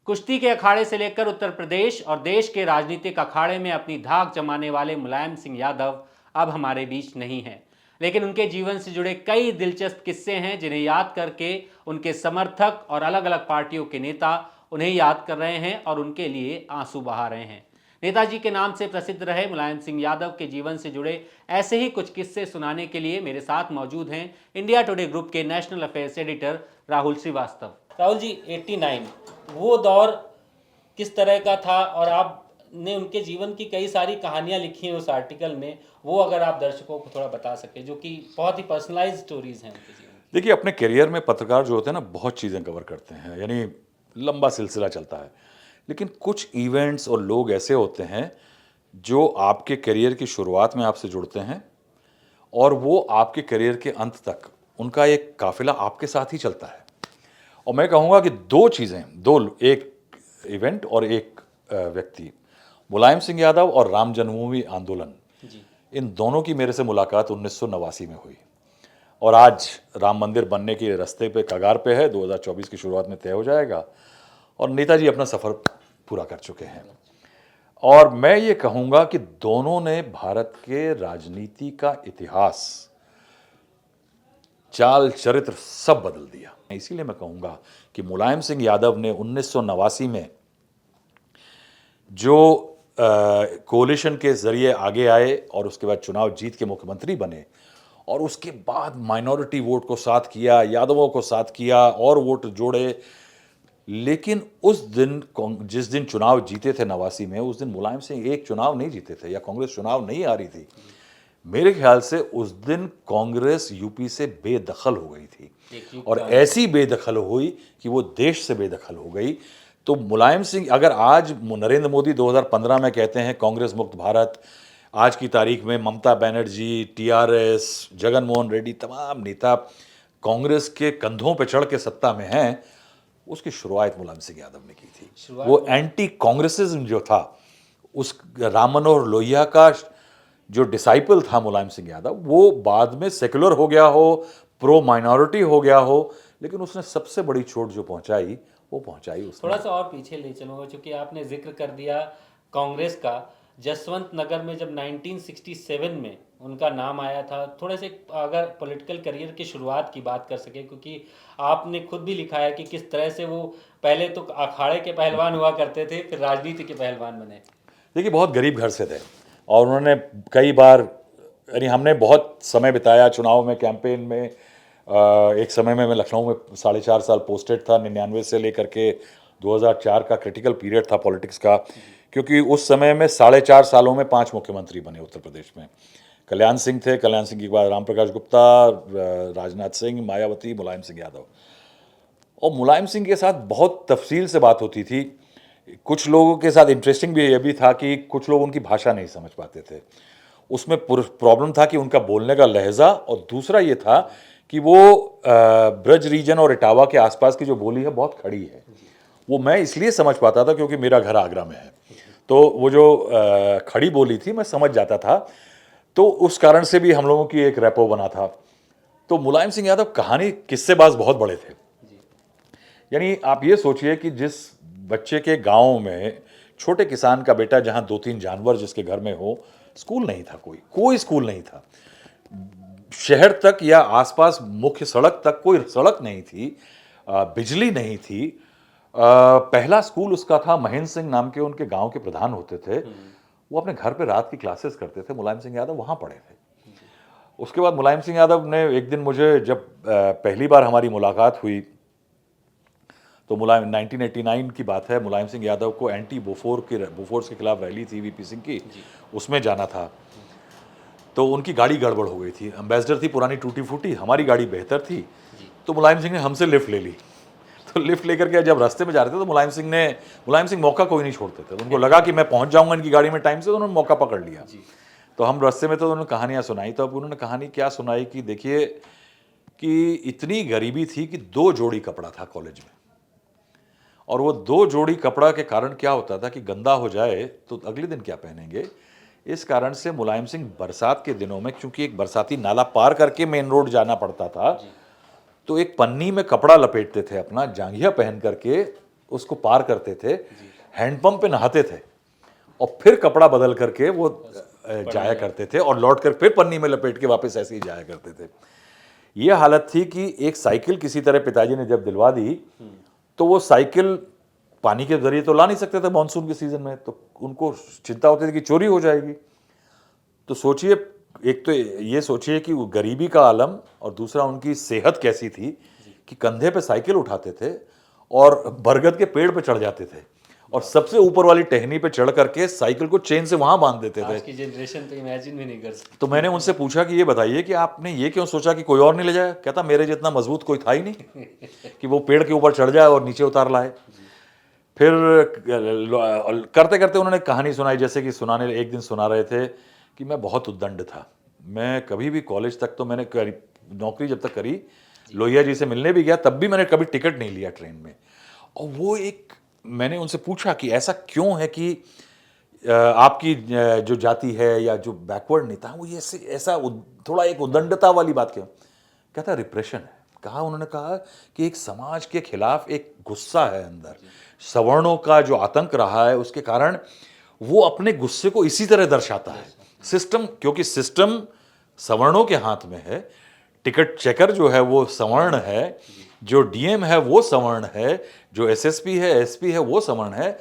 कुश्ती के अखाड़े से लेकर उत्तर प्रदेश और देश के राजनीतिक अखाड़े में अपनी धाक जमाने वाले मुलायम सिंह यादव अब हमारे बीच नहीं हैं, लेकिन उनके जीवन से जुड़े कई दिलचस्प किस्से हैं जिन्हें याद करके उनके समर्थक और अलग अलग पार्टियों के नेता उन्हें याद कर रहे हैं और उनके लिए आंसू बहा रहे हैं। नेताजी के नाम से प्रसिद्ध रहे मुलायम सिंह यादव के जीवन से जुड़े ऐसे ही कुछ किस्से सुनाने के लिए मेरे साथ मौजूद हैं इंडिया टुडे ग्रुप के national affairs editor Rahul Srivastava. Rahul ji, 89 वो दौर किस तरह का था और आपने उनके जीवन की कई सारी कहानियां लिखी हैं उस आर्टिकल में, वो अगर आप दर्शकों को थोड़ा बता सके, जो कि बहुत ही पर्सनलाइज्ड स्टोरीज हैं उनके जीवन की। देखिए, अपने करियर में पत्रकार जो होते हैं ना, बहुत चीज़ें कवर करते हैं, यानी लंबा सिलसिला चलता है। लेकिन कुछ इवेंट्स और लोग ऐसे होते हैं जो आपके करियर की शुरुआत में आपसे जुड़ते हैं और वो आपके करियर के अंत तक उनका एक काफिला आपके साथ ही चलता है। और मैं कहूँगा कि दो चीज़ें, एक इवेंट और एक व्यक्ति, मुलायम सिंह यादव और राम जन्मभूमि आंदोलन, इन दोनों की मेरे से मुलाकात 1989 में हुई और आज राम मंदिर बनने के रास्ते पे, कगार पे है, 2024 की शुरुआत में तय हो जाएगा और नेताजी अपना सफ़र पूरा कर चुके हैं। और मैं ये कहूँगा कि दोनों ने भारत के राजनीति का इतिहास, चाल चरित्र सब बदल दिया। इसीलिए मैं कहूँगा कि मुलायम सिंह यादव ने 1989 में जो कोलिशन के जरिए आगे आए और उसके बाद चुनाव जीत के मुख्यमंत्री बने और उसके बाद माइनॉरिटी वोट को साथ किया, यादवों को साथ किया और वोट जोड़े। लेकिन उस दिन, जिस दिन चुनाव जीते थे 89 में, उस दिन मुलायम सिंह एक चुनाव नहीं जीते थे या कांग्रेस चुनाव नहीं आ रही थी। मेरे ख्याल से उस दिन कांग्रेस यूपी से बेदखल हो गई थी और ऐसी बेदखल हुई कि वो देश से बेदखल हो गई। तो मुलायम सिंह, अगर आज नरेंद्र मोदी 2015 में कहते हैं कांग्रेस मुक्त भारत, आज की तारीख में ममता बनर्जी, टीआरएस, जगन मोहन रेड्डी, तमाम नेता कांग्रेस के कंधों पर चढ़ के सत्ता में हैं, उसकी शुरुआत मुलायम सिंह यादव ने की थी। वो एंटी कांग्रेसिज्म जो था, उस राम मनोहर लोहिया का जो डिसाइपल था मुलायम सिंह यादव, वो बाद में सेक्युलर हो गया हो, प्रो माइनॉरिटी हो गया हो, लेकिन उसने सबसे बड़ी चोट जो पहुंचाई वो पहुंचाई उसने। थोड़ा सा और पीछे ले चलूंगा, क्योंकि आपने जिक्र कर दिया कांग्रेस का। जसवंत नगर में जब 1967 में उनका नाम आया था, थोड़े से अगर पॉलिटिकल करियर की शुरुआत की बात कर सके, क्योंकि आपने खुद भी लिखा है कि किस तरह से वो पहले तो अखाड़े के पहलवान हुआ करते थे, फिर राजनीति के पहलवान बने। देखिए, बहुत गरीब घर से थे और उन्होंने कई बार, यानी हमने बहुत समय बिताया चुनाव में, कैंपेन में। एक समय में मैं लखनऊ में 4.5 साल पोस्टेड था, 99 से लेकर के 2004 का क्रिटिकल पीरियड था पॉलिटिक्स का, क्योंकि उस समय में 4.5 सालों में 5 मुख्यमंत्री बने उत्तर प्रदेश में। कल्याण सिंह थे, कल्याण सिंह के बाद राम प्रकाश गुप्ता, राजनाथ सिंह, मायावती, मुलायम सिंह यादव। और मुलायम सिंह के साथ बहुत तफसील से बात होती थी। कुछ लोगों के साथ इंटरेस्टिंग भी ये भी था कि कुछ लोग उनकी भाषा नहीं समझ पाते थे। उसमें प्रॉब्लम था कि उनका बोलने का लहजा, और दूसरा ये था कि वो ब्रज रीजन और इटावा के आसपास की जो बोली है बहुत खड़ी है। वो मैं इसलिए समझ पाता था क्योंकि मेरा घर आगरा में है, तो वो जो खड़ी बोली थी मैं समझ जाता था, तो उस कारण से भी हम लोगों की एक रेपो बना था। तो मुलायम सिंह यादव कहानी किस्सेबाज बहुत बड़े थे। यानी आप ये सोचिए कि जिस बच्चे के गांव में, छोटे किसान का बेटा, जहां 2-3 जानवर जिसके घर में हो, स्कूल नहीं था, कोई स्कूल नहीं था, शहर तक या आसपास मुख्य सड़क तक कोई सड़क नहीं थी, बिजली नहीं थी। पहला स्कूल उसका था, महेंद्र सिंह नाम के उनके गांव के प्रधान होते थे, वो अपने घर पे रात की क्लासेस करते थे, मुलायम सिंह यादव वहां पढ़े थे। उसके बाद मुलायम सिंह यादव ने एक दिन मुझे, जब पहली बार हमारी मुलाकात हुई, तो 1989 की बात है, मुलायम सिंह यादव को एंटी बोफोर्स के खिलाफ रैली थी वीपी सिंह की, उसमें जाना था। तो उनकी गाड़ी गड़बड़ हो गई थी, एम्बेसडर थी पुरानी टूटी फूटी, हमारी गाड़ी बेहतर थी, तो मुलायम सिंह ने हमसे लिफ्ट ले ली। तो लिफ्ट लेकर के जब रास्ते में जा रहे थे तो मुलायम सिंह मौका कोई नहीं छोड़ते थे, उनको लगा कि मैं पहुंच जाऊंगा इनकी गाड़ी में टाइम से, तो उन्होंने मौका पकड़ लिया। तो हम रास्ते में, तो उन्होंने कहानियां सुनाई। तो अब उन्होंने कहानी क्या सुनाई कि देखिए कि इतनी गरीबी थी कि 2 जोड़ी कपड़ा था कॉलेज में, और वो 2 जोड़ी कपड़ा के कारण क्या होता था कि गंदा हो जाए तो अगले दिन क्या पहनेंगे। इस कारण से मुलायम सिंह बरसात के दिनों में, क्योंकि एक बरसाती नाला पार करके मेन रोड जाना पड़ता था, तो एक पन्नी में कपड़ा लपेटते थे अपना, जांघिया पहन करके उसको पार करते थे, हैंडपंप पे नहाते थे और फिर कपड़ा बदल करके वो जाया करते थे और लौट कर फिर पन्नी में लपेट के वापस ऐसे ही जाया करते थे। ये हालत थी कि एक साइकिल किसी तरह पिताजी ने जब दिलवा दी तो वो साइकिल पानी के जरिए तो ला नहीं सकते थे मानसून के सीजन में, तो उनको चिंता होती थी कि चोरी हो जाएगी। तो सोचिए, एक तो ये सोचिए कि वो गरीबी का आलम और दूसरा उनकी सेहत कैसी थी कि कंधे पे साइकिल उठाते थे और बरगद के पेड़ पे चढ़ जाते थे और सबसे ऊपर वाली टहनी पे चढ़ करके साइकिल को चेन से वहां बांध देते थे। आज की जनरेशन तो इमेजिन भी नहीं कर सकती। तो मैंने उनसे पूछा कि ये बताइए कि आपने ये क्यों सोचा कि कोई और नहीं ले जाए? कहता मेरे जितना मजबूत कोई था ही नहीं कि वो पेड़ के ऊपर चढ़ जाए और नीचे उतार लाए। फिर करते करते उन्होंने कहानी सुनाई, जैसे कि सुनाने एक दिन सुना रहे थे कि मैं बहुत उद्दंड था। मैं कभी भी कॉलेज तक तो मैंने नौकरी जब तक करी, लोहिया जी से मिलने भी गया तब भी मैंने कभी टिकट नहीं लिया ट्रेन में। और वो एक, मैंने उनसे पूछा कि ऐसा क्यों है कि आपकी जो जाति है या जो बैकवर्ड नेता है वो ये ऐसा थोड़ा एक उद्दंडता वाली बात क्यों? कहता रिप्रेशन है। कहा, उन्होंने कहा कि एक समाज के खिलाफ एक गुस्सा है अंदर, सवर्णों का जो आतंक रहा है उसके कारण वो अपने गुस्से को इसी तरह दर्शाता है। सिस्टम, क्योंकि सिस्टम सवर्णों के हाथ में है, टिकट चेकर जो है वो सवर्ण है, जो डीएम है वो सवर्ण है, जो एसएसपी है एसपी है वो सवर्ण है।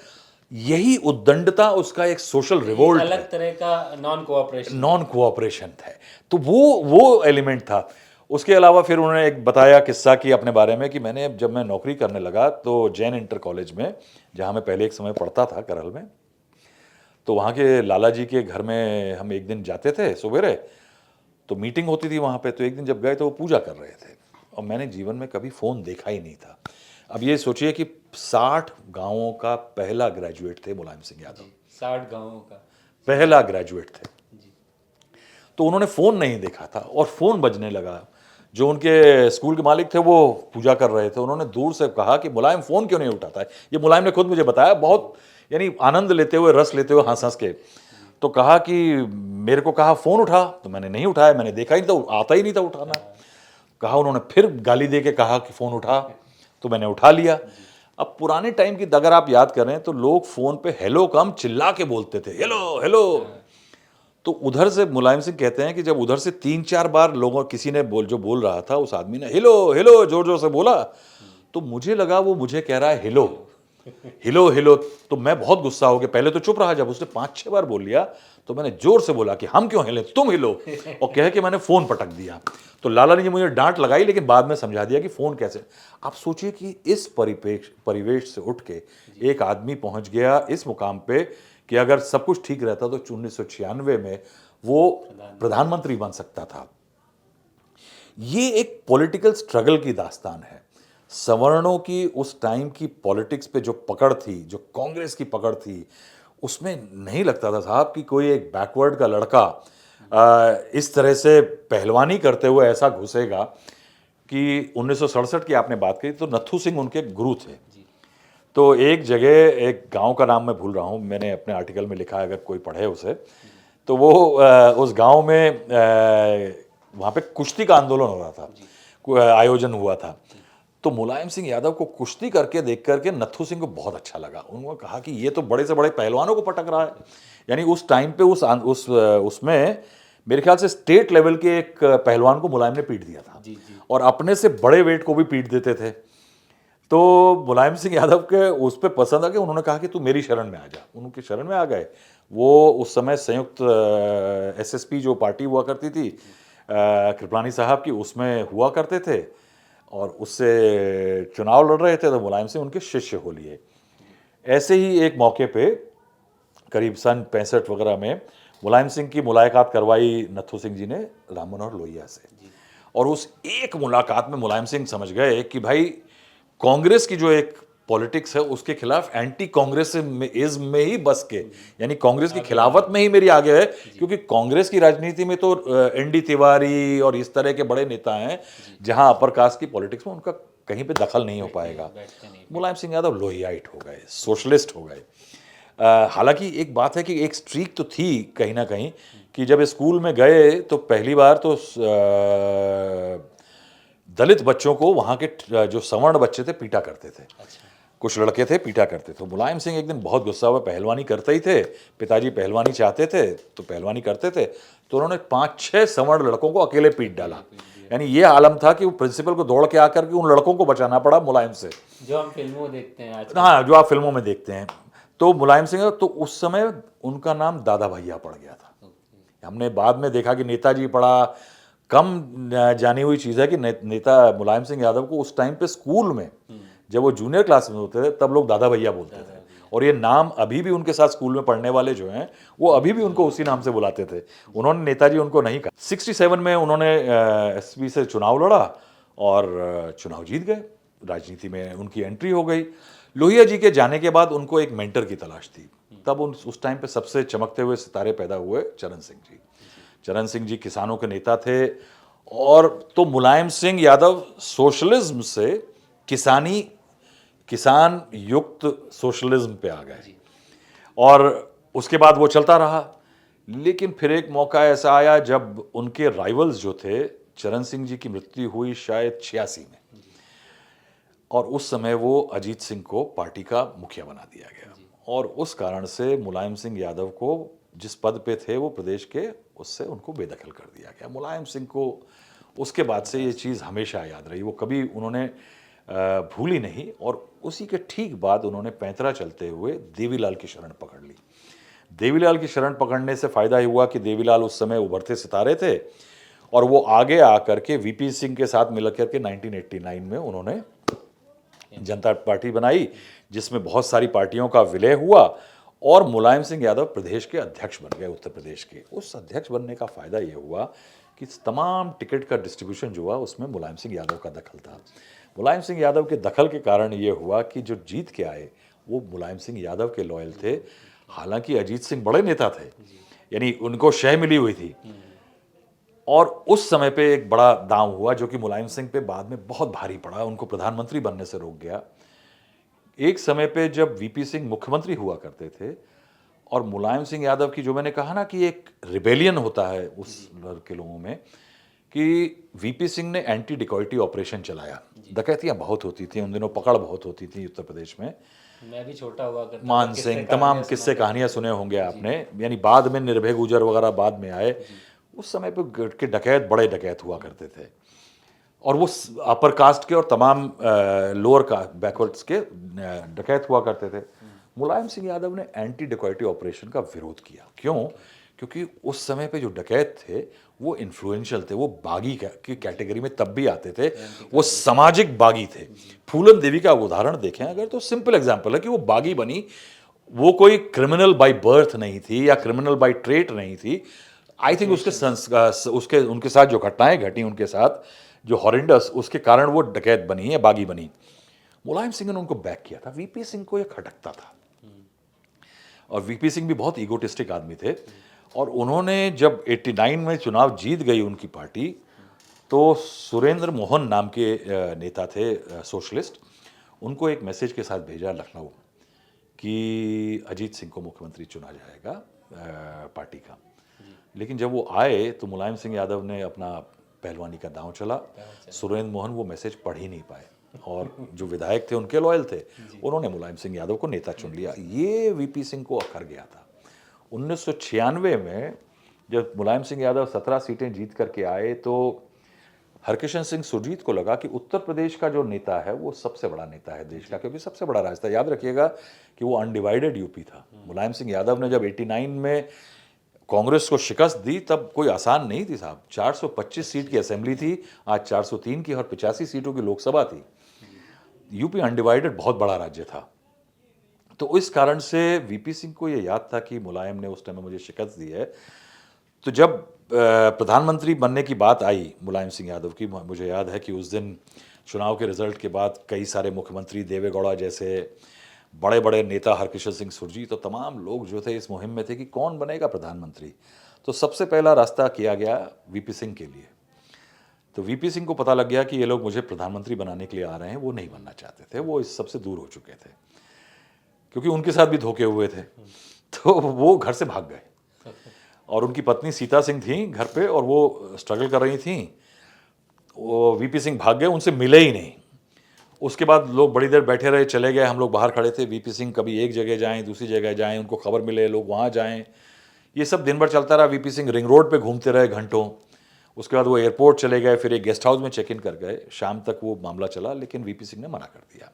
यही उद्दंडता उसका एक सोशल रिवोल्ट, अलग तरह का नॉन कोऑपरेशन है। तो वो एलिमेंट था। उसके अलावा फिर उन्होंने एक बताया किस्सा कि अपने बारे में कि मैंने जब मैं नौकरी करने लगा तो जैन इंटर कॉलेज में, जहाँ मैं पहले एक समय पढ़ता था करल में, तो वहाँ के लाला जी के घर में हम एक दिन जाते थे सवेरे, तो मीटिंग होती थी वहाँ पे। तो एक दिन जब गए तो वो पूजा कर रहे थे और मैंने जीवन में कभी फ़ोन देखा ही नहीं था। अब ये सोचिए कि 60 गांवों का पहला ग्रेजुएट थे मुलायम सिंह यादव। 60 गांवों का पहला ग्रेजुएट थे। तो उन्होंने फ़ोन नहीं देखा था और फ़ोन बजने लगा। जो उनके स्कूल के मालिक थे वो पूजा कर रहे थे। उन्होंने दूर से कहा कि मुलायम फ़ोन क्यों नहीं उठाता है? ये मुलायम ने खुद मुझे बताया, बहुत यानी आनंद लेते हुए, रस लेते हुए, हंस हंस के। तो कहा कि मेरे को कहा फ़ोन उठा, तो मैंने नहीं उठाया, मैंने देखा ही नहीं था, आता ही नहीं था उठाना। कहा, उन्होंने फिर गाली दे के कहा कि फ़ोन उठा, तो मैंने उठा लिया। अब पुराने टाइम की अगर आप याद करें तो लोग फ़ोन पे हेलो कम चिल्ला के बोलते थे, हेलो हेलो। तो उधर से मुलायम सिंह कहते हैं कि जब उधर से 3-4 बार लोगों, किसी ने जो बोल रहा था, उस आदमी ने हेलो हेलो जोर जोर से बोला, तो मुझे लगा वो मुझे कह रहा है हेलो हिलो हिलो। तो मैं बहुत गुस्सा हो गया। पहले तो चुप रहा, जब उसने 5-6 बार बोल लिया तो मैंने जोर से बोला कि हम क्यों हिले, तुम हिलो, और कह के मैंने फ़ोन पटक दिया। तो लाला ने मुझे डांट लगाई, लेकिन बाद में समझा दिया कि फ़ोन कैसे। आप सोचिए कि इस परिवेश से उठ के एक आदमी पहुंच गया इस मुकाम पे कि अगर सब कुछ ठीक रहता तो 1996 में वो प्रधानमंत्री बन सकता था। ये एक पॉलिटिकल स्ट्रगल की दास्तान है। सवर्णों की उस टाइम की पॉलिटिक्स पे जो पकड़ थी, जो कांग्रेस की पकड़ थी, उसमें नहीं लगता था साहब कि कोई एक बैकवर्ड का लड़का इस तरह से पहलवानी करते हुए ऐसा घुसेगा। कि 1967 की आपने बात करी तो नथू सिंह उनके गुरु थे। तो एक जगह, एक गांव का नाम मैं भूल रहा हूँ, मैंने अपने आर्टिकल में लिखा है, अगर कोई पढ़े उसे, तो वो उस गांव में वहाँ पे कुश्ती का आंदोलन हो रहा था, आयोजन हुआ था। तो मुलायम सिंह यादव को कुश्ती करके देख करके नथू सिंह को बहुत अच्छा लगा। उन्होंने कहा कि ये तो बड़े से बड़े पहलवानों को पटक रहा है। यानी उस टाइम पे उसमें मेरे ख्याल से स्टेट लेवल के एक पहलवान को मुलायम ने पीट दिया था, और अपने से बड़े वेट को भी पीट देते थे। तो मुलायम सिंह यादव के उस पर पसंद आ गया। उन्होंने कहा कि तू मेरी शरण में आ जा। उनकी शरण में आ गए। वो उस समय संयुक्त एसएसपी जो पार्टी हुआ करती थी कृपलानी साहब की, उसमें हुआ करते थे और उससे चुनाव लड़ रहे थे। तो मुलायम सिंह उनके शिष्य हो लिए। ऐसे ही एक मौके पे करीब सन 65 वगैरह में मुलायम सिंह की मुलाकात करवाई नथू सिंह जी ने राम मनोहर लोहिया से। और उस एक मुलाकात में मुलायम सिंह समझ गए कि भाई कांग्रेस की जो एक पॉलिटिक्स है उसके खिलाफ एंटी कांग्रेसिज्म में ही बस के, यानी कांग्रेस की खिलाफत में ही मेरी आगे है। क्योंकि कांग्रेस की राजनीति में तो एनडी तिवारी और इस तरह के बड़े नेता हैं जहां अपर कास्ट की पॉलिटिक्स में उनका कहीं पे दखल नहीं हो पाएगा। मुलायम सिंह यादव लोहियाइट हो गए, सोशलिस्ट हो गए। हालांकि एक बात है कि एक स्ट्रीक तो थी कहीं ना कहीं कि जब स्कूल में गए तो पहली बार तो दलित बच्चों को वहाँ के जो सवर्ण बच्चे थे पीटा करते थे। कुछ लड़के थे पीटा करते थे। मुलायम सिंह एक दिन बहुत गुस्सा हुआ, पहलवानी करते ही थे, पिताजी पहलवानी चाहते थे तो पहलवानी करते थे, तो उन्होंने 5-6 सवर्ण लड़कों को अकेले पीट डाला। यानी ये आलम था कि वो प्रिंसिपल को दौड़ के आकर के उन लड़कों को बचाना पड़ा मुलायम से, जो हम फिल्मों में देखते हैं आज। हाँ, जो आप फिल्मों में देखते हैं। तो मुलायम सिंह, तो उस समय उनका नाम दादा भैया पड़ गया था। हमने बाद में देखा कि नेताजी पड़ा, कम जानी हुई चीज़ है कि नेता मुलायम सिंह यादव को उस टाइम पे स्कूल में जब वो जूनियर क्लास में होते थे तब लोग दादा भैया बोलते थे, और ये नाम अभी भी उनके साथ स्कूल में पढ़ने वाले जो हैं वो अभी भी उनको उसी नाम से बुलाते थे। उन्होंने, नेताजी उनको नहीं कहा। 67 में उन्होंने एसपी से चुनाव लड़ा और चुनाव जीत गए, राजनीति में उनकी एंट्री हो गई। लोहिया जी के जाने के बाद उनको एक मेंटर की तलाश थी, तब उस टाइम पे सबसे चमकते हुए सितारे पैदा हुए चरण सिंह जी। चरण सिंह जी किसानों के नेता थे, और तो मुलायम सिंह यादव सोशलिज्म से किसान युक्त सोशलिज्म पे आ गए, और उसके बाद वो चलता रहा। लेकिन फिर एक मौका ऐसा आया जब उनके राइवल्स जो थे, चरण सिंह जी की मृत्यु हुई शायद 86 में, और उस समय वो अजीत सिंह को पार्टी का मुखिया बना दिया गया, और उस कारण से मुलायम सिंह यादव को जिस पद पे थे वो प्रदेश के, उससे उनको बेदखल कर दिया गया। मुलायम सिंह को उसके बाद से ये चीज़ हमेशा याद रही, वो कभी उन्होंने भूली नहीं। और उसी के ठीक बाद उन्होंने पैंतरा चलते हुए देवीलाल की शरण पकड़ ली। देवीलाल की शरण पकड़ने से फ़ायदा ये हुआ कि देवीलाल उस समय उभरते सितारे थे, और वो आगे आकर के वीपी सिंह के साथ मिलकर के 1989 में उन्होंने जनता पार्टी बनाई, जिसमें बहुत सारी पार्टियों का विलय हुआ, और मुलायम सिंह यादव प्रदेश के अध्यक्ष बन गए, उत्तर प्रदेश के। उस अध्यक्ष बनने का फ़ायदा ये हुआ कि तमाम टिकट का डिस्ट्रीब्यूशन जो हुआ उसमें मुलायम सिंह यादव का दखल था। मुलायम सिंह यादव के दखल के कारण ये हुआ कि जो जीत के आए वो मुलायम सिंह यादव के लॉयल थे। हालांकि अजीत सिंह बड़े नेता थे, यानी उनको शह मिली हुई थी, और उस समय पे एक बड़ा दांव हुआ जो कि मुलायम सिंह पे बाद में बहुत भारी पड़ा, उनको प्रधानमंत्री बनने से रोक गया। एक समय पे जब वीपी सिंह मुख्यमंत्री हुआ करते थे, और मुलायम सिंह यादव की, जो मैंने कहा ना कि एक रिबेलियन होता है उस के लोगों में, कि वीपी सिंह ने एंटी डिकॉइटी ऑपरेशन चलाया। डकैतियां बहुत होती थी उन दिनों, पकड़ बहुत होती थी उत्तर प्रदेश में। मैं भी छोटा हुआ करता था, मान सिंह, तमाम किस्से कहानियां सुने होंगे आपने, यानी बाद में निर्भय गुजर वगैरह बाद में आए। उस समय पे के डकैत बड़े डकैत हुआ करते थे, और वो अपर कास्ट के और तमाम लोअर का बैकवर्ड्स के डकैत हुआ करते थे। मुलायम सिंह यादव ने एंटी डिकॉइटी ऑपरेशन का विरोध किया। क्यों? क्योंकि उस समय पे जो डकैत थे वो इन्फ्लुएंशियल थे, वो बागी की कैटेगरी में तब भी आते थे, वो सामाजिक बागी थे। फूलन देवी का उदाहरण देखें अगर, तो सिंपल एग्जांपल है कि वो बागी बनी, वो कोई क्रिमिनल बाय बर्थ नहीं थी या क्रिमिनल बाय ट्रेट नहीं थी। आई थिंक उसके उनके साथ जो घटनाएं घटी, उनके साथ जो हॉरेंडस, उसके कारण वो डकैत बनी है, बागी बनी। मुलायम सिंह ने उनको बैक किया था। वीपी सिंह को ये खटकता था, और वीपी सिंह भी बहुत ईगोटिस्टिक आदमी थे, और उन्होंने जब 89 में चुनाव जीत गई उनकी पार्टी, तो सुरेंद्र मोहन नाम के नेता थे सोशलिस्ट, उनको एक मैसेज के साथ भेजा लखनऊ कि अजीत सिंह को मुख्यमंत्री चुना जाएगा पार्टी का। लेकिन जब वो आए तो मुलायम सिंह यादव ने अपना पहलवानी का दांव चला, सुरेंद्र मोहन वो मैसेज पढ़ ही नहीं पाए, और जो विधायक थे उनके लॉयल थे, उन्होंने मुलायम सिंह यादव को नेता चुन लिया। ये वीपी सिंह को अखर गया था। 1996 में जब मुलायम सिंह यादव 17 सीटें जीत करके आए, तो हरकिशन सिंह सुरजीत को लगा कि उत्तर प्रदेश का जो नेता है वो सबसे बड़ा नेता है देश का, क्योंकि सबसे बड़ा राज्य था। याद रखिएगा कि वो अनडिवाइडेड यूपी था। मुलायम सिंह यादव ने जब 89 में कांग्रेस को शिकस्त दी तब कोई आसान नहीं थी साहब। 425 सीट की असेंबली थी, आज 403 की, और 85 सीटों की लोकसभा थी। यूपी अनडिवाइडेड बहुत बड़ा राज्य था। तो इस कारण से वीपी सिंह को ये याद था कि मुलायम ने उस टाइम में मुझे शिकस्त दी है। तो जब प्रधानमंत्री बनने की बात आई मुलायम सिंह यादव की, मुझे याद है कि उस दिन चुनाव के रिजल्ट के बाद कई सारे मुख्यमंत्री, देवेगौड़ा जैसे बड़े बड़े नेता, हरकिशन सिंह सुरजीत, तो तमाम लोग जो थे इस मुहिम में थे कि कौन बनेगा प्रधानमंत्री। तो सबसे पहला रास्ता किया गया वीपी सिंह के लिए। तो वीपी सिंह को पता लग गया कि ये लोग मुझे प्रधानमंत्री बनाने के लिए आ रहे हैं, वो नहीं बनना चाहते थे, वो इस सबसे दूर हो चुके थे, क्योंकि उनके साथ भी धोखे हुए थे। तो वो घर से भाग गए, और उनकी पत्नी सीता सिंह थी घर पे, और वो स्ट्रगल कर रही थी। वो वीपी सिंह भाग गए, उनसे मिले ही नहीं। उसके बाद लोग बड़ी देर बैठे रहे, चले गए, हम लोग बाहर खड़े थे। वीपी सिंह कभी एक जगह जाएं, दूसरी जगह जाएं, उनको खबर मिले, लोग वहाँ जाएं, ये सब दिन भर चलता रहा। वीपी सिंह रिंग रोड पे घूमते रहे घंटों। उसके बाद वो एयरपोर्ट चले गए, फिर एक गेस्ट हाउस में चेक इन कर गए। शाम तक वो मामला चला, लेकिन वीपी सिंह ने मना कर दिया।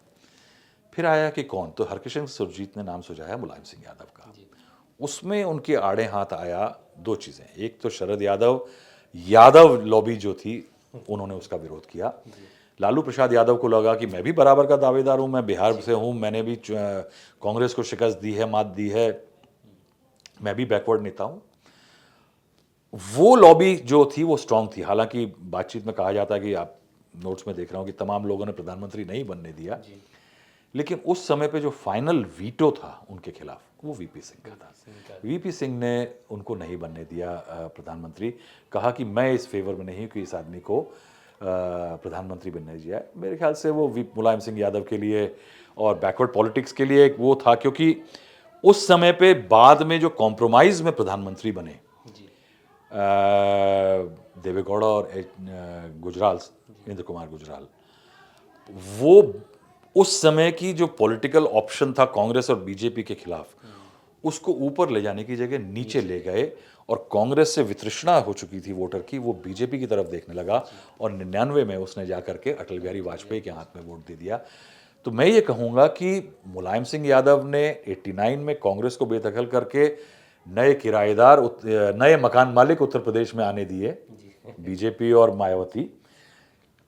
फिर आया कि कौन, तो हरकिशन सुरजीत ने नाम सुझाया मुलायम सिंह यादव का। उसमें उनके आड़े हाथ आया दो चीज़ें। एक तो शरद यादव, यादव लॉबी जो थी, उन्होंने उसका विरोध किया। लालू प्रसाद यादव को लगा कि मैं भी बराबर का दावेदार हूं, मैं बिहार से हूं, मैंने भी कांग्रेस को शिकस्त दी है, मात दी है, मैं भी बैकवर्ड नेता हूं। वो लॉबी जो थी वो स्ट्रांग थी। हालांकि बातचीत में कहा जाता है कि आप नोट्स में देख रहा हूं कि तमाम लोगों ने प्रधानमंत्री नहीं बनने दिया, लेकिन उस समय पे जो फाइनल वीटो था उनके खिलाफ वो वीपी सिंह का था। वीपी सिंह ने उनको नहीं बनने दिया प्रधानमंत्री। कहा कि मैं इस फेवर में नहीं हूं कि इस आदमी को प्रधानमंत्री बनने दिया। मेरे ख्याल से वो मुलायम सिंह यादव के लिए और बैकवर्ड पॉलिटिक्स के लिए वो था, क्योंकि उस समय पे बाद में जो कॉम्प्रोमाइज में प्रधानमंत्री बने देवेगौड़ा और गुजराल, इंद्र कुमार गुजराल, वो उस समय की जो पॉलिटिकल ऑप्शन था कांग्रेस और बीजेपी के खिलाफ, उसको ऊपर ले जाने की जगह नीचे ले गए। और कांग्रेस से वितृष्णा हो चुकी थी वोटर की, वो बीजेपी की तरफ देखने लगा और 99 में उसने जाकर के अटल बिहारी वाजपेयी के हाथ में वोट दे दिया। तो मैं ये कहूँगा कि मुलायम सिंह यादव ने 89 में कांग्रेस को बेदखल करके नए किराएदार, नए मकान मालिक उत्तर प्रदेश में आने दिए, बीजेपी और मायावती।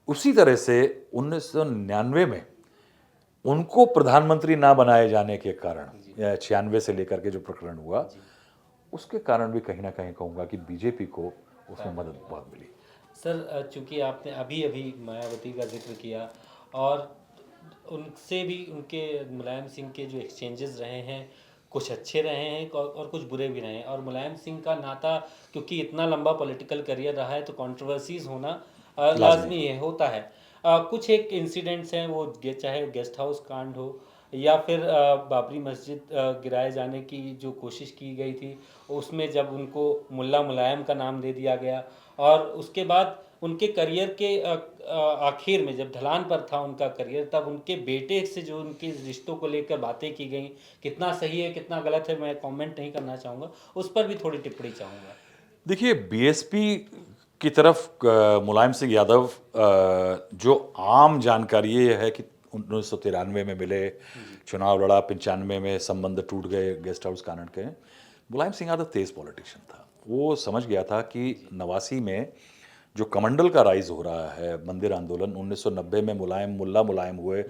उसी तरह से 1999 में उनको प्रधानमंत्री ना बनाए जाने के कारण, 96 से लेकर के जो प्रकरण हुआ, उसके कारण भी कहीं ना कहीं कहूँगा कि बीजेपी को उसमें मदद बहुत मिली। सर, चूंकि आपने अभी अभी मायावती का जिक्र किया और उनसे भी, उनके मुलायम सिंह के जो एक्सचेंजेस रहे हैं, कुछ अच्छे रहे हैं और कुछ बुरे भी रहे हैं। और मुलायम सिंह का नाता, क्योंकि इतना लंबा पॉलिटिकल करियर रहा है, तो कंट्रोवर्सीज होना लाजमी है, होता है। कुछ एक इंसिडेंट्स हैं, वो चाहे गेस्ट हाउस कांड हो या फिर बाबरी मस्जिद गिराए जाने की जो कोशिश की गई थी, उसमें जब उनको मुल्ला मुलायम का नाम दे दिया गया, और उसके बाद उनके करियर के आखिर में जब ढलान पर था उनका करियर, तब उनके बेटे से जो उनके रिश्तों को लेकर बातें की गई, कितना सही है कितना गलत है मैं कमेंट नहीं करना चाहूँगा, उस पर भी थोड़ी टिप्पणी चाहूँगा। देखिए, बीएसपी की तरफ मुलायम सिंह यादव, जो आम जानकारी ये है कि 1993 में मिले, चुनाव लड़ा, 95 में संबंध टूट गए गेस्ट हाउस कांड के। मुलायम सिंह यादव तेज पॉलिटिशियन था। वो समझ गया था कि 89 में जो कमंडल का राइज हो रहा है, मंदिर आंदोलन, 1990 में मुल्ला मुलायम हुए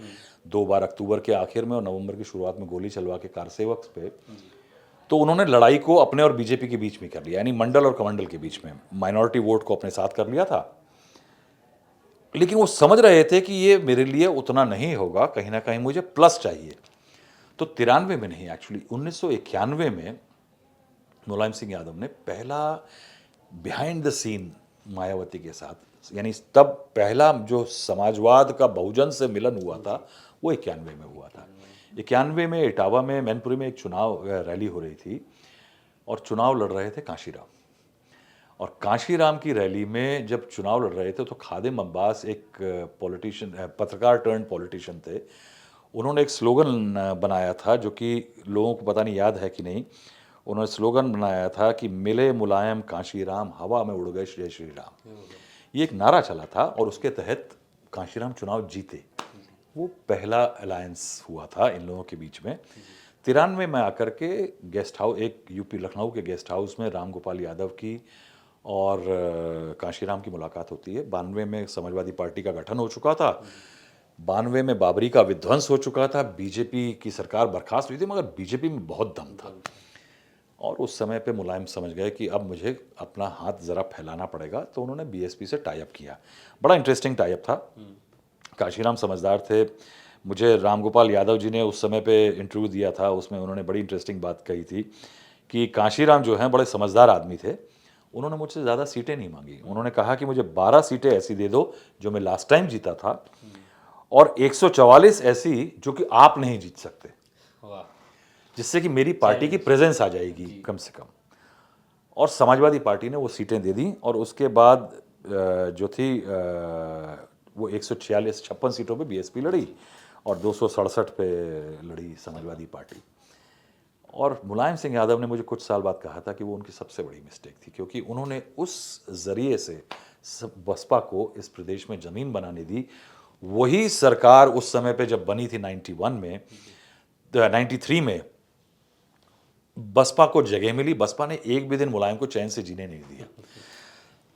2 बार, अक्टूबर के आखिर में और नवंबर की शुरुआत में गोली चलवा के कारसेवक पे। तो उन्होंने लड़ाई को अपने और बीजेपी के बीच में कर लिया, यानी मंडल और कमंडल के बीच में, माइनॉरिटी वोट को अपने साथ कर लिया था। लेकिन वो समझ रहे थे कि ये मेरे लिए उतना नहीं होगा, कहीं ना कहीं मुझे प्लस चाहिए। तो 93 में नहीं, एक्चुअली 1991 में मुलायम सिंह यादव ने पहला बिहाइंड द सीन मायावती के साथ, यानी तब पहला जो समाजवाद का बहुजन से मिलन हुआ था वो 91 में हुआ था। 91 में इटावा में, मैनपुरी में एक चुनाव रैली हो रही थी और चुनाव लड़ रहे थे कांशीराम। और कांशीराम की रैली में जब चुनाव लड़ रहे थे तो खादिम अब्बास, एक पॉलिटिशियन, पत्रकार टर्न पॉलिटिशियन थे, उन्होंने एक स्लोगन बनाया था जो कि लोगों को पता नहीं याद है कि नहीं। उन्होंने स्लोगन बनाया था कि मिले मुलायम कांशीराम, हवा में उड़ गए जय श्री राम। ये एक नारा चला था और उसके तहत कांशीराम चुनाव जीते। वो पहला अलायंस हुआ था इन लोगों के बीच में। 93 में आकर के गेस्ट हाउस, एक यूपी लखनऊ के गेस्ट हाउस में राम गोपाल यादव की और कांशीराम की मुलाकात होती है। 92 में समाजवादी पार्टी का गठन हो चुका था, 92 में बाबरी का विध्वंस हो चुका था, बीजेपी की सरकार बर्खास्त हुई थी, मगर बीजेपी में बहुत दम था। और उस समय पे मुलायम समझ गए कि अब मुझे अपना हाथ ज़रा फैलाना पड़ेगा, तो उन्होंने बीएसपी से टाई अप किया। बड़ा इंटरेस्टिंग टाई अप था। कांशीराम समझदार थे। मुझे रामगोपाल यादव जी ने उस समय पे इंटरव्यू दिया था, उसमें उन्होंने बड़ी इंटरेस्टिंग बात कही थी कि कांशीराम जो हैं बड़े समझदार आदमी थे। उन्होंने मुझसे ज़्यादा सीटें नहीं मांगी। उन्होंने कहा कि मुझे 12 सीटें ऐसी दे दो जो मैं लास्ट टाइम जीता था, और 144 ऐसी जो कि आप नहीं जीत सकते, जिससे कि मेरी पार्टी की प्रेजेंस आ जाएगी कम से कम। और समाजवादी पार्टी ने वो सीटें दे दी। और उसके बाद जो थी वो 146-56 सीटों पे बीएसपी लड़ी और 267 पे लड़ी समाजवादी पार्टी। और मुलायम सिंह यादव ने मुझे कुछ साल बाद कहा था कि वो उनकी सबसे बड़ी मिस्टेक थी, क्योंकि उन्होंने उस ज़रिए से बसपा को इस प्रदेश में ज़मीन बनाने दी। वही सरकार उस समय पे जब बनी थी 91 में, 93 में बसपा को जगह मिली। बसपा ने एक भी दिन मुलायम को चैन से जीने नहीं दिया।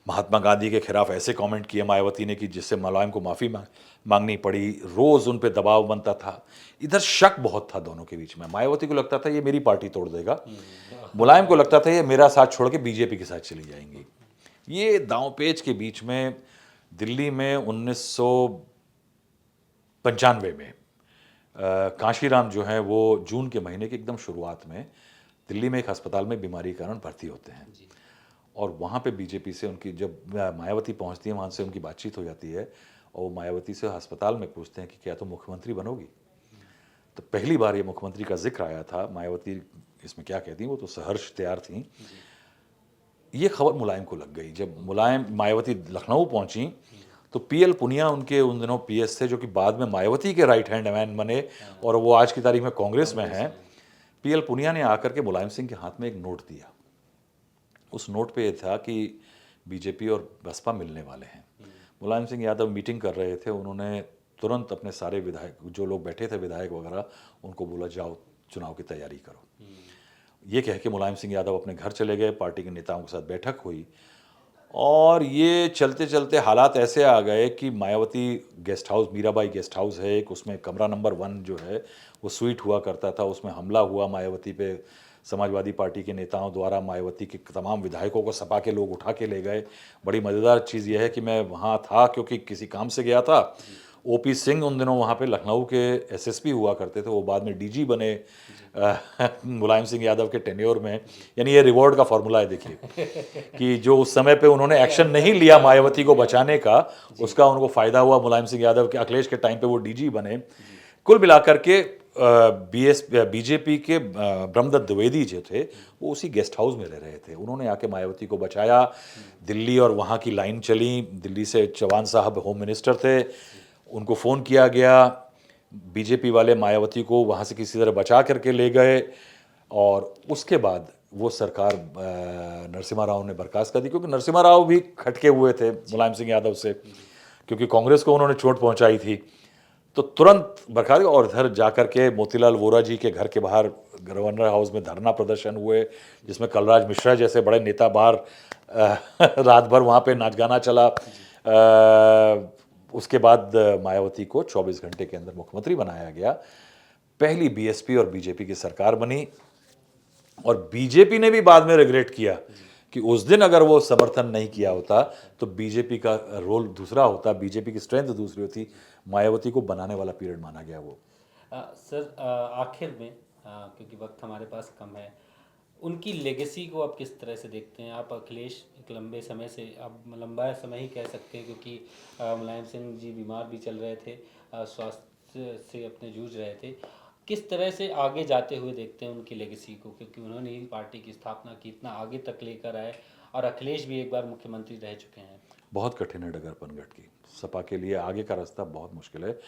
महात्मा गांधी के खिलाफ ऐसे कमेंट किए मायावती ने कि जिससे मुलायम को माफ़ी मांगनी पड़ी। रोज़ उन पे दबाव बनता था। इधर शक बहुत था दोनों के बीच में। मायावती को लगता था ये मेरी पार्टी तोड़ देगा, मुलायम को लगता था ये मेरा साथ छोड़ के बीजेपी के साथ चली जाएंगी। ये दांवपेच के बीच में दिल्ली में 1995 में कांशीराम जो है वो जून के महीने की एकदम शुरुआत में दिल्ली में एक अस्पताल में बीमारी के कारण भर्ती होते हैं। और वहाँ पे बीजेपी से उनकी, जब मायावती पहुँचती है वहाँ से उनकी बातचीत हो जाती है और वो मायावती से अस्पताल में पूछते हैं कि क्या तुम मुख्यमंत्री बनोगी। तो पहली बार ये मुख्यमंत्री का जिक्र आया था। मायावती इसमें क्या कहती, वो तो सहर्ष तैयार थी। ये खबर मुलायम को लग गई। जब मायावती लखनऊ पहुंची तो पीएल पुनिया उनके उन दिनों पीएस थे, जो कि बाद में मायावती के राइट हैंड मैन बने और वो आज की तारीख में कांग्रेस में हैं। पीएल पुनिया ने आकर के मुलायम सिंह के हाथ में एक नोट दिया। उस नोट पे ये था कि बीजेपी और बसपा मिलने वाले हैं। मुलायम सिंह यादव मीटिंग कर रहे थे। उन्होंने तुरंत अपने सारे विधायक, जो लोग बैठे थे विधायक वगैरह, उनको बोला जाओ चुनाव की तैयारी करो। ये कह के मुलायम सिंह यादव अपने घर चले गए। पार्टी के नेताओं के साथ बैठक हुई और ये चलते चलते हालात ऐसे आ गए कि Mayawati guest house, Mirabai guest house है एक, उसमें कमरा नंबर 1 जो है वो स्वीट हुआ करता था, उसमें हमला हुआ मायावती पे। समाजवादी पार्टी के नेताओं द्वारा मायावती के तमाम विधायकों को सपा के लोग उठा के ले गए। बड़ी मज़ेदार चीज़ यह है कि मैं वहाँ था क्योंकि किसी काम से गया था। ओपी सिंह उन दिनों वहाँ पे लखनऊ के एसएसपी हुआ करते थे, वो बाद में डीजी बने मुलायम सिंह यादव के टेन्योर में। यानी ये रिवॉर्ड का फॉर्मूला है, देखिए कि जो उस समय पे उन्होंने एक्शन नहीं लिया मायावती को बचाने का, उसका उनको फ़ायदा हुआ। मुलायम सिंह यादव के, अखिलेश के टाइम पे वो डीजी बने। कुल मिलाकर के बीजेपी के ब्रह्मदत्त द्विवेदी जो थे वो उसी गेस्ट हाउस में रह रहे थे। उन्होंने आके मायावती को बचाया। दिल्ली और वहाँ की लाइन चली। दिल्ली से चौहान साहब होम मिनिस्टर थे, उनको फ़ोन किया गया। बीजेपी वाले मायावती को वहाँ से किसी तरह बचा करके ले गए और उसके बाद वो सरकार नरसिम्हा राव ने बर्खास्त कर दी, क्योंकि नरसिम्हा राव भी खटके हुए थे मुलायम सिंह यादव से, क्योंकि कांग्रेस को उन्होंने चोट पहुंचाई थी। तो तुरंत बर्खास्त। और इधर जाकर के मोतीलाल वोरा जी के घर के बाहर गवर्नर हाउस में धरना प्रदर्शन हुए, जिसमें कलराज मिश्रा जैसे बड़े नेता बाहर रात भर वहाँ पे नाच गाना चला। उसके बाद मायावती को 24 घंटे के अंदर मुख्यमंत्री बनाया गया। पहली बीएसपी और बीजेपी की सरकार बनी और बीजेपी ने भी बाद में रिग्रेट किया कि उस दिन अगर वो समर्थन नहीं किया होता तो बीजेपी का रोल दूसरा होता, बीजेपी की स्ट्रेंथ दूसरी होती। मायावती को बनाने वाला पीरियड माना गया वो। सर आखिर में क्योंकि वक्त हमारे पास कम है, उनकी लेगेसी को आप किस तरह से देखते हैं? आप अखिलेश एक लंबे समय से, आप लंबा समय ही कह सकते हैं क्योंकि मुलायम सिंह जी बीमार भी चल रहे थे, स्वास्थ्य से अपने जूझ रहे थे। किस तरह से आगे जाते हुए देखते हैं उनकी लेगेसी को, क्योंकि उन्होंने ही पार्टी की स्थापना की, इतना आगे तक लेकर आए और अखिलेश भी एक बार मुख्यमंत्री रह चुके हैं। बहुत कठिन है डगर पनघट की। सपा के लिए आगे का रास्ता बहुत मुश्किल है,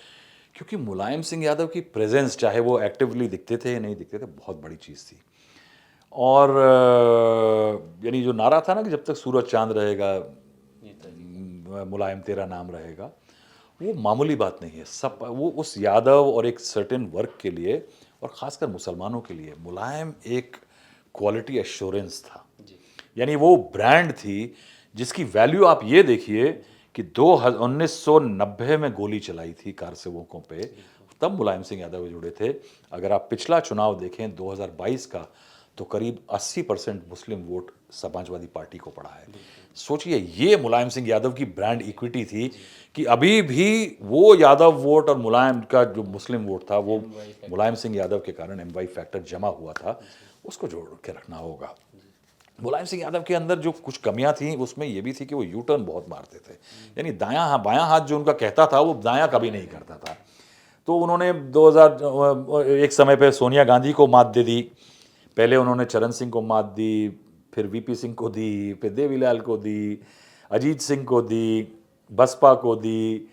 क्योंकि मुलायम सिंह यादव की प्रेजेंस, चाहे वो एक्टिवली दिखते थे या नहीं दिखते थे, बहुत बड़ी चीज़ थी। और यानी जो नारा था ना कि जब तक सूरज चांद रहेगा मुलायम तेरा नाम रहेगा, वो मामूली बात नहीं है। सब वो उस यादव और एक सर्टेन वर्ग के लिए और ख़ासकर मुसलमानों के लिए मुलायम एक क्वालिटी एश्योरेंस था। यानी वो ब्रांड थी जिसकी वैल्यू आप ये देखिए कि 1990 में गोली चलाई थी कारसेवकों पे, तब मुलायम सिंह यादव जुड़े थे। अगर आप पिछला चुनाव देखें 2022 का, तो करीब 80% मुस्लिम वोट समाजवादी पार्टी को पड़ा है। सोचिए, ये मुलायम सिंह यादव की ब्रांड इक्विटी थी कि अभी भी वो यादव वोट और मुलायम का जो मुस्लिम वोट था वो मुलायम सिंह यादव के कारण MY फैक्टर जमा हुआ था, उसको जोड़ के रखना होगा। मुलायम सिंह यादव के अंदर जो कुछ कमियां थी उसमें यह भी थी कि वो यू टर्न बहुत मारते थे। यानी बायां हाथ जो उनका कहता था वो दायां कभी नहीं करता था। तो उन्होंने 2000 एक समय पे सोनिया गांधी को मात दे दी। पहले उन्होंने चरण सिंह को मात दी, फिर VP सिंह को दी, फिर देवीलाल को दी, अजीत सिंह को दी, बसपा को दी,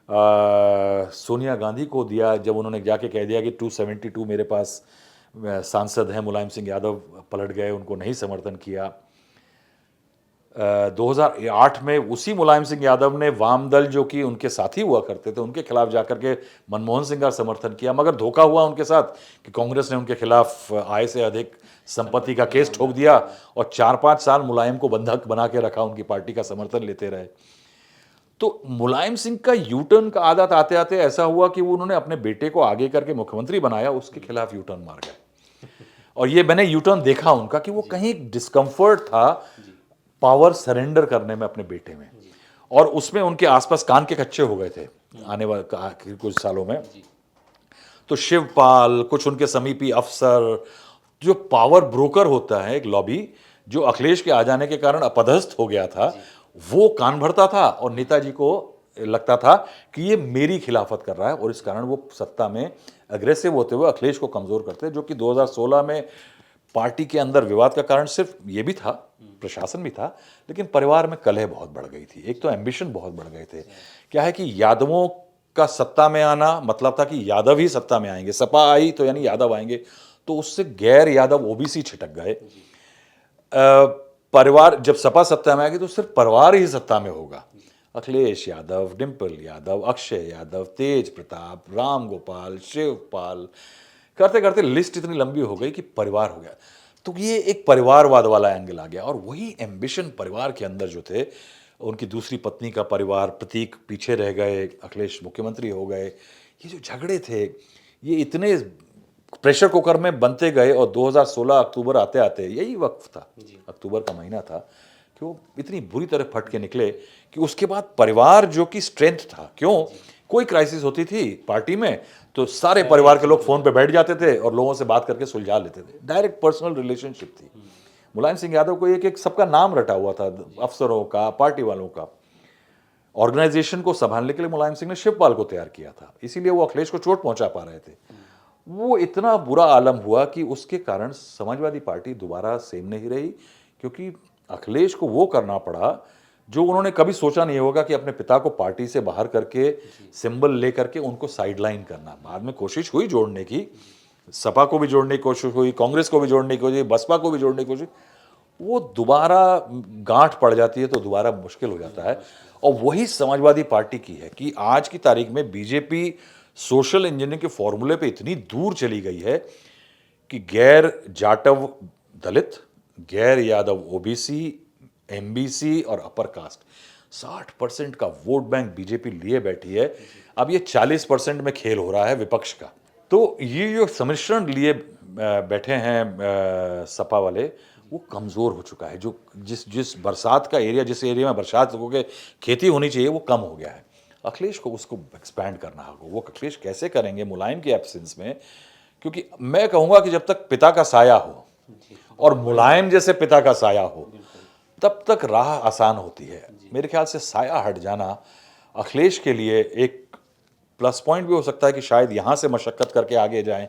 सोनिया गांधी को दिया जब उन्होंने जाके कह दिया कि 272 मेरे पास सांसद हैं, मुलायम सिंह यादव पलट गए, उनको नहीं समर्थन किया। 2008 में उसी मुलायम सिंह यादव ने वाम दल जो कि उनके साथी हुआ करते थे उनके खिलाफ जाकर के मनमोहन सिंह का समर्थन किया, मगर धोखा हुआ उनके साथ कि कांग्रेस ने उनके खिलाफ आय से अधिक संपत्ति का केस ठोक दिया और 4-5 साल मुलायम को बंधक बना के रखा, उनकी पार्टी का समर्थन लेते रहे। तो मुलायम सिंह का यू टर्न का आदत आते आते ऐसा हुआ कि वो उन्होंने अपने बेटे को आगे करके मुख्यमंत्री बनाया, उसके खिलाफ यू टर्न मार गए। और ये मैंने यू टर्न देखा उनका कि वो कहीं डिस्कम्फर्ट था पावर सरेंडर करने में अपने बेटे में, और उसमें उनके आसपास कान के कच्चे हो गए थे आने वाले आखिर कुछ सालों में। तो शिवपाल, कुछ उनके समीपी अफसर, जो पावर ब्रोकर होता है एक लॉबी, जो अखिलेश के आ जाने के कारण अपदस्थ हो गया था, वो कान भरता था और नेताजी को लगता था कि ये मेरी खिलाफत कर रहा है, और इस कारण वो सत्ता में अग्रेसिव होते हुए अखिलेश को कमजोर करते, जो कि 2016 में पार्टी के अंदर विवाद का कारण सिर्फ ये भी था, प्रशासन भी था, लेकिन परिवार में कलह बहुत बढ़ गई थी। एक तो एम्बिशन बहुत बढ़ गए थे। क्या है कि यादवों का सत्ता में आना मतलब था कि यादव ही सत्ता में आएंगे, सपा आई तो यानी यादव आएंगे, तो उससे गैर यादव ओबीसी छिटक गए। परिवार जब सपा सत्ता में आएगी तो सिर्फ परिवार ही सत्ता में होगा। अखिलेश यादव, डिम्पल यादव, अक्षय यादव, तेज प्रताप, राम गोपाल, शिवपाल, करते करते लिस्ट इतनी लंबी हो गई कि परिवार हो गया। तो ये एक परिवारवाद वाला एंगल आ गया, और वही एम्बिशन परिवार के अंदर जो थे, उनकी दूसरी पत्नी का परिवार, प्रतीक पीछे रह गए, अखिलेश मुख्यमंत्री हो गए, ये जो झगड़े थे ये इतने प्रेशर कुकर में बनते गए, और 2016 अक्टूबर आते आते यही वक्त था, अक्टूबर का महीना था, कि वो इतनी बुरी तरह फट के निकले कि उसके बाद परिवार जो कि स्ट्रेंथ था, क्यों कोई क्राइसिस होती थी पार्टी में तो सारे परिवार के लोग फोन पे बैठ जाते थे और लोगों से बात करके सुलझा लेते थे, डायरेक्ट पर्सनल रिलेशनशिप थी। मुलायम सिंह यादव को एक एक सबका नाम रटा हुआ था, अफसरों का, पार्टी वालों का। ऑर्गेनाइजेशन को संभालने के लिए मुलायम सिंह ने शिवपाल को तैयार किया था, इसीलिए वो अखिलेश को चोट पहुंचा पा रहे थे। वो इतना बुरा आलम हुआ कि उसके कारण समाजवादी पार्टी दोबारा सेम नहीं रही, क्योंकि अखिलेश को वो करना पड़ा जो उन्होंने कभी सोचा नहीं होगा कि अपने पिता को पार्टी से बाहर करके सिंबल लेकर के उनको साइडलाइन करना। बाद में कोशिश हुई जोड़ने की, सपा को भी जोड़ने की कोशिश हुई, कांग्रेस को भी जोड़ने की कोशिश, बसपा को भी जोड़ने की कोशिश, वो दोबारा गांठ पड़ जाती है तो दोबारा मुश्किल हो जाता है। और वही समाजवादी पार्टी की है कि आज की तारीख में बीजेपी सोशल इंजीनियरिंग के फॉर्मूले पे इतनी दूर चली गई है कि गैर जाटव दलित, गैर यादव ओबीसी, एमबीसी और अपर कास्ट 60% का वोट बैंक बीजेपी लिए बैठी है। अब ये 40% में खेल हो रहा है विपक्ष का। तो ये जो सम्मिश्रण लिए बैठे हैं सपा वाले, वो कमज़ोर हो चुका है। जो जिस बरसात का एरिया, जिस एरिया में बरसात लोगों के खेती होनी चाहिए, वो कम हो गया है। अखिलेश को उसको एक्सपैंड करना होगा। वो अखिलेश कैसे करेंगे मुलायम के एब्सेंस में? क्योंकि मैं कहूँगा कि जब तक पिता का साया हो और मुलायम जैसे पिता का साया हो, तब तक राह आसान होती है। मेरे ख्याल से साया हट जाना अखिलेश के लिए एक प्लस पॉइंट भी हो सकता है कि शायद यहाँ से मशक्कत करके आगे जाएं,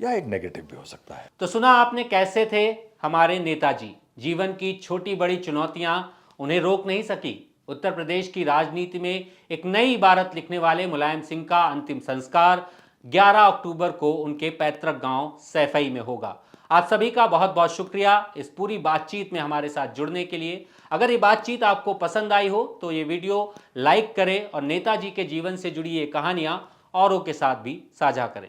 या एक नेगेटिव भी हो सकता है। तो सुना आपने कैसे थे हमारे नेताजी। जीवन की छोटी बड़ी चुनौतियां उन्हें रोक नहीं सकी। उत्तर प्रदेश की राजनीति में एक नई इबारत लिखने वाले मुलायम सिंह का अंतिम संस्कार 11 अक्टूबर को उनके पैतृक गांव सैफई में होगा। आप सभी का बहुत बहुत शुक्रिया इस पूरी बातचीत में हमारे साथ जुड़ने के लिए। अगर ये बातचीत आपको पसंद आई हो तो ये वीडियो लाइक करें और नेताजी के जीवन से जुड़ी ये कहानियां औरों के साथ भी साझा करें।